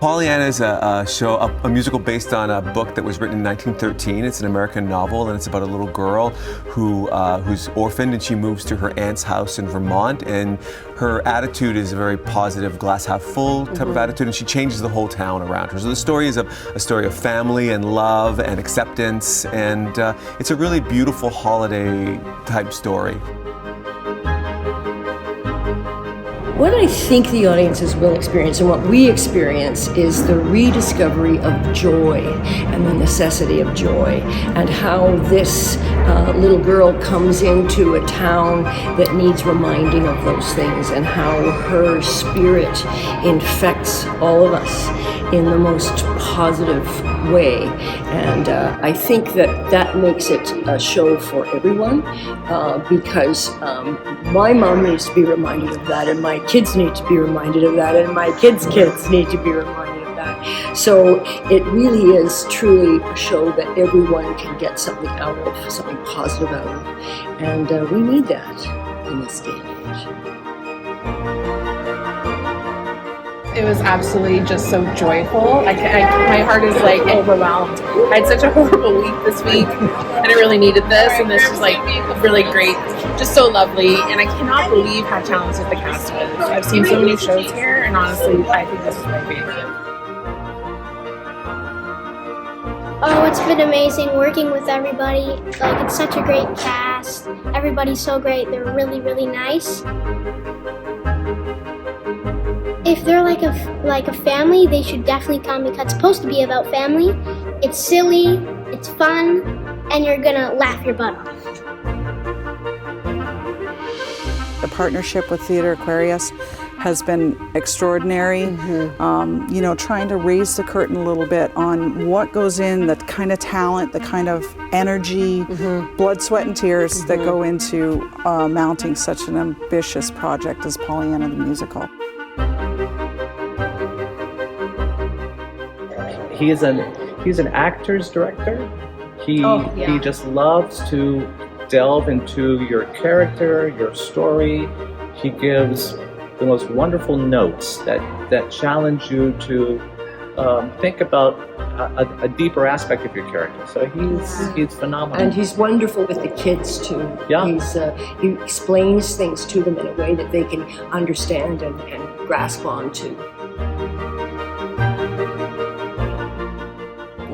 Pollyanna is a musical based on a book that was written in 1913. It's an American novel, and it's about a little girl who's orphaned, and she moves to her aunt's house in Vermont. And her attitude is a very positive, glass half full type of attitude, and she changes the whole town around her. So the story is a story of family and love and acceptance, and it's a really beautiful holiday type story. What I think the audiences will experience and what we experience is the rediscovery of joy and the necessity of joy, and how this little girl comes into a town that needs reminding of those things, and how her spirit infects all of us in the most positive way. And I think that makes it a show for everyone, because my mom needs to be reminded of that, and my kids need to be reminded of that, and my kids' kids need to be reminded of that. So it really is truly a show that everyone can get something out of, something positive out of, and we need that in this day and age. It was absolutely just so joyful. My heart is like overwhelmed. I had such a horrible week this week, and I really needed this, and this was like really great, just so lovely, and I cannot believe how talented the cast is. I've seen so many shows here, and honestly, I think this is my favorite. Oh, it's been amazing working with everybody. Like, it's such a great cast. Everybody's so great. They're really, really nice. If they're like a family, they should definitely come, because it's supposed to be about family. It's silly, it's fun, and you're gonna laugh your butt off. The partnership with Theatre Aquarius has been extraordinary. You know, trying to raise the curtain a little bit on what goes in, the kind of talent, the kind of energy, blood, sweat, and tears that go into mounting such an ambitious project as Pollyanna the Musical. He's an actor's director. He just loves to delve into your character, your story. He gives the most wonderful notes that challenge you to think about a deeper aspect of your character. So he's phenomenal. And he's wonderful with the kids too. Yeah. He explains things to them in a way that they can understand and grasp onto.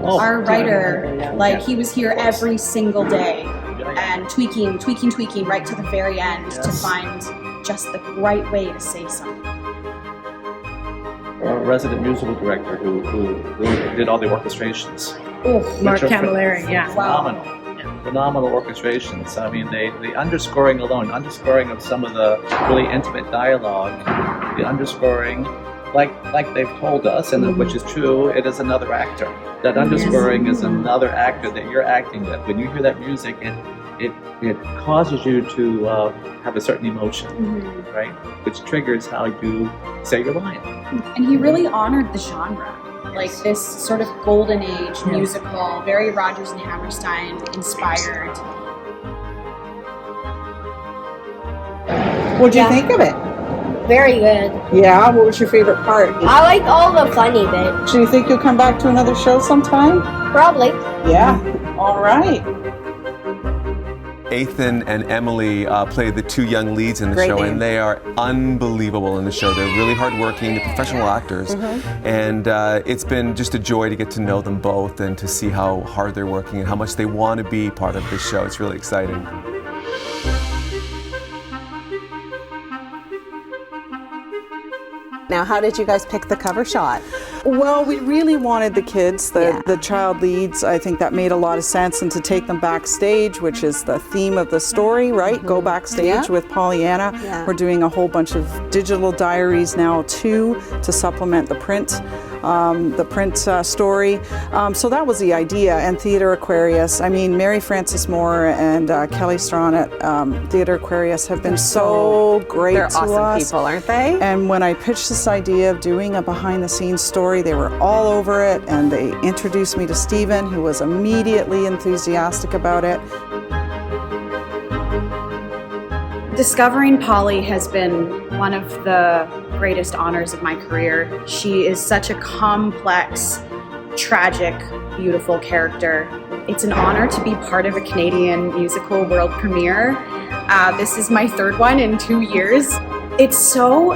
Our writer, like, he was here every single day and tweaking right to the very end to find just the right way to say something. Our resident musical director who did all the orchestrations. Oh, Mark Camilleri, Phenomenal. Phenomenal orchestrations. I mean, the underscoring alone, underscoring of some of the really intimate dialogue, the underscoring, like they've told us, and which is true, it is another actor. That underscoring is another actor that you're acting with. When you hear that music, it causes you to have a certain emotion, right? Which triggers how you say your line. And he really honored the genre. Like this sort of golden age musical, very Rodgers and Hammerstein inspired. What'd you think of it? Very good. Yeah, what was your favorite part? I like all the funny bits. Do you think you'll come back to another show sometime? Probably. Yeah, all right. Ethan and Emily play the two young leads in the show, and they are unbelievable in the show. They're really hardworking, they're professional actors, and it's been just a joy to get to know them both and to see how hard they're working and how much they want to be part of this show. It's really exciting. Now, how did you guys pick the cover shot? Well, we really wanted the kids, the child leads. I think that made a lot of sense, and to take them backstage, which is the theme of the story, right? Go backstage with Pollyanna. We're doing a whole bunch of digital diaries now too to supplement the print story. So that was the idea. And Theatre Aquarius, I mean, Mary Frances Moore and Kelly Strawn at Theatre Aquarius have been so great to us. They're awesome people, aren't they? And when I pitched this idea of doing a behind-the-scenes story, they were all over it, and they introduced me to Stephen, who was immediately enthusiastic about it. Discovering Polly has been one of the greatest honors of my career. She is such a complex, tragic, beautiful character. It's an honor to be part of a Canadian musical world premiere. This is my third one in 2 years. It's so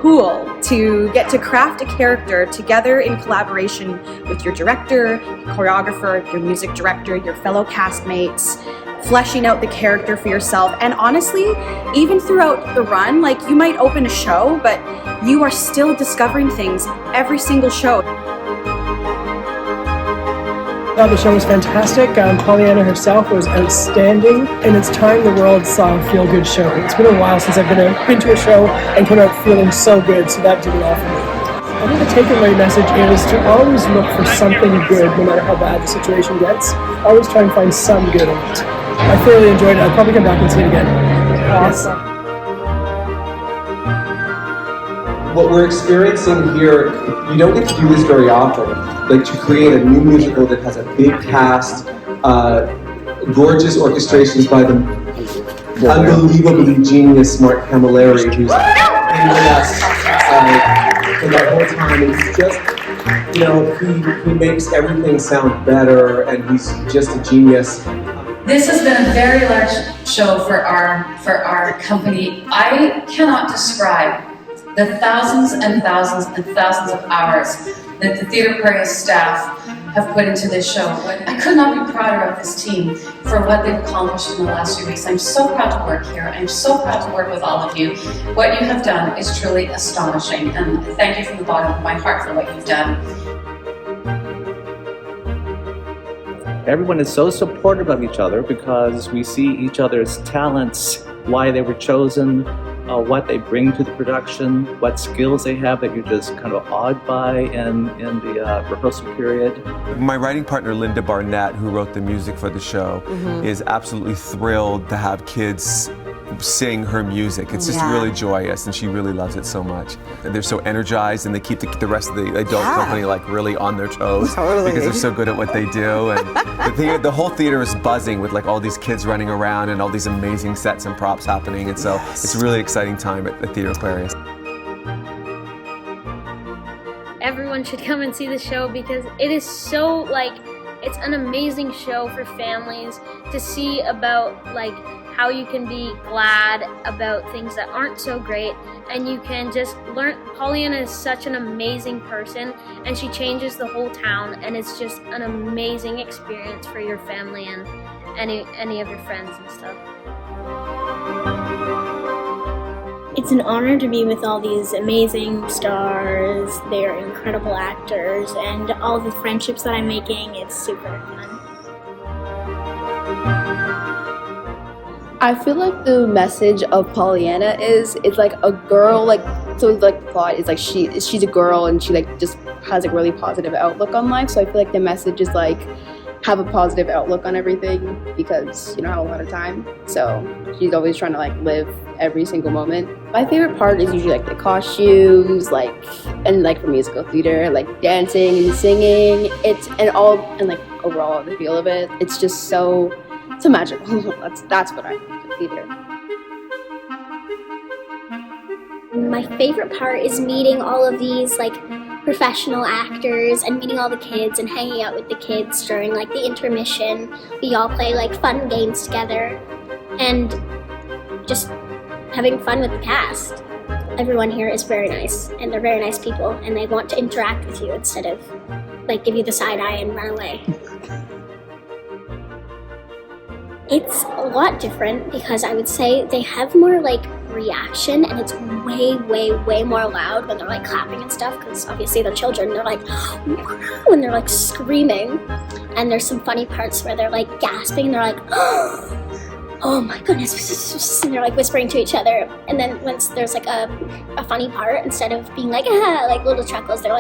cool to get to craft a character together in collaboration with your director, your choreographer, your music director, your fellow castmates, fleshing out the character for yourself. And honestly, even throughout the run, like you might open a show, but you are still discovering things every single show. The show was fantastic. Pollyanna herself was outstanding, and it's time the world saw a feel-good show. It's been a while since I've been to a show and come out feeling so good, so that did it all for me. I think the takeaway message is to always look for something good, no matter how bad the situation gets. Always try and find some good in it. I thoroughly enjoyed it. I'll probably come back and see it again. Awesome. What we're experiencing here, you don't get to do this very often. Like to create a new musical that has a big cast, gorgeous orchestrations by the unbelievably genius Mark Camilleri, who's been with us for the whole time. And he's just, he makes everything sound better, and he's just a genius. This has been a very large show for our company. I cannot describe the thousands and thousands and thousands of hours that the Theatre Aquarius staff have put into this show. I could not be prouder of this team for what they've accomplished in the last few weeks. I'm so proud to work here. I'm so proud to work with all of you. What you have done is truly astonishing, and thank you from the bottom of my heart for what you've done. Everyone is so supportive of each other because we see each other's talents, why they were chosen, what they bring to the production, what skills they have that you're just kind of awed by in the rehearsal period. My writing partner, Linda Barnett, who wrote the music for the show, is absolutely thrilled to have kids sing her music. It's just really joyous, and she really loves it so much. And they're so energized, and they keep the rest of the adult company like really on their toes because they're so good at what they do. And the whole theater is buzzing with like all these kids running around and all these amazing sets and props happening. And so it's a really exciting time at the Theatre Aquarius. Everyone should come and see the show because it is so it's an amazing show for families to see about how you can be glad about things that aren't so great, and you can just learn. Pollyanna is such an amazing person, and she changes the whole town, and it's just an amazing experience for your family and any of your friends and stuff. It's an honor to be with all these amazing stars. They are incredible actors, and all the friendships that I'm making, it's super fun. I feel like the message of Pollyanna is it's like a girl, the plot is she's a girl and she just has a really positive outlook on life. So I feel like the message is have a positive outlook on everything because you don't have a lot of time. So she's always trying to live every single moment. My favorite part is usually the costumes, and for musical theater, dancing and singing. Overall the feel of it. It's just so magical. That's what I think of theater. My favorite part is meeting all of these professional actors and meeting all the kids and hanging out with the kids during the intermission. We all play fun games together and just having fun with the cast. Everyone here is very nice, and they're very nice people, and they want to interact with you instead of give you the side eye and run away. It's a lot different because I would say they have more reaction, and it's way, way, way more loud when they're clapping and stuff because obviously they're children. They're wow, and they're screaming, and there's some funny parts where they're gasping. They're oh my goodness, and they're whispering to each other. And then once there's a funny part, instead of being little chuckles, they're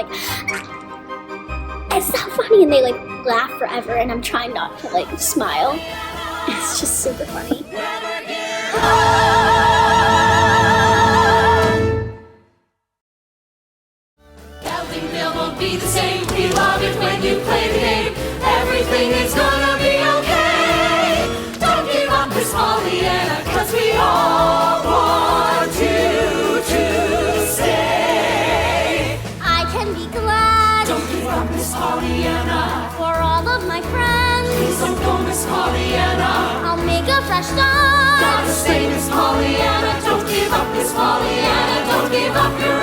it's so funny, and they laugh forever, and I'm trying not to smile. It's just super funny. Elvingville won't be the same. We love it when you play the game. Everything is gonna be okay. Don't give up, Miss Pollyanna, 'cause we all Miss Pollyanna. I'll make a fresh start. Gotta stay, Miss Pollyanna. Don't give up, Miss Pollyanna. Don't give up your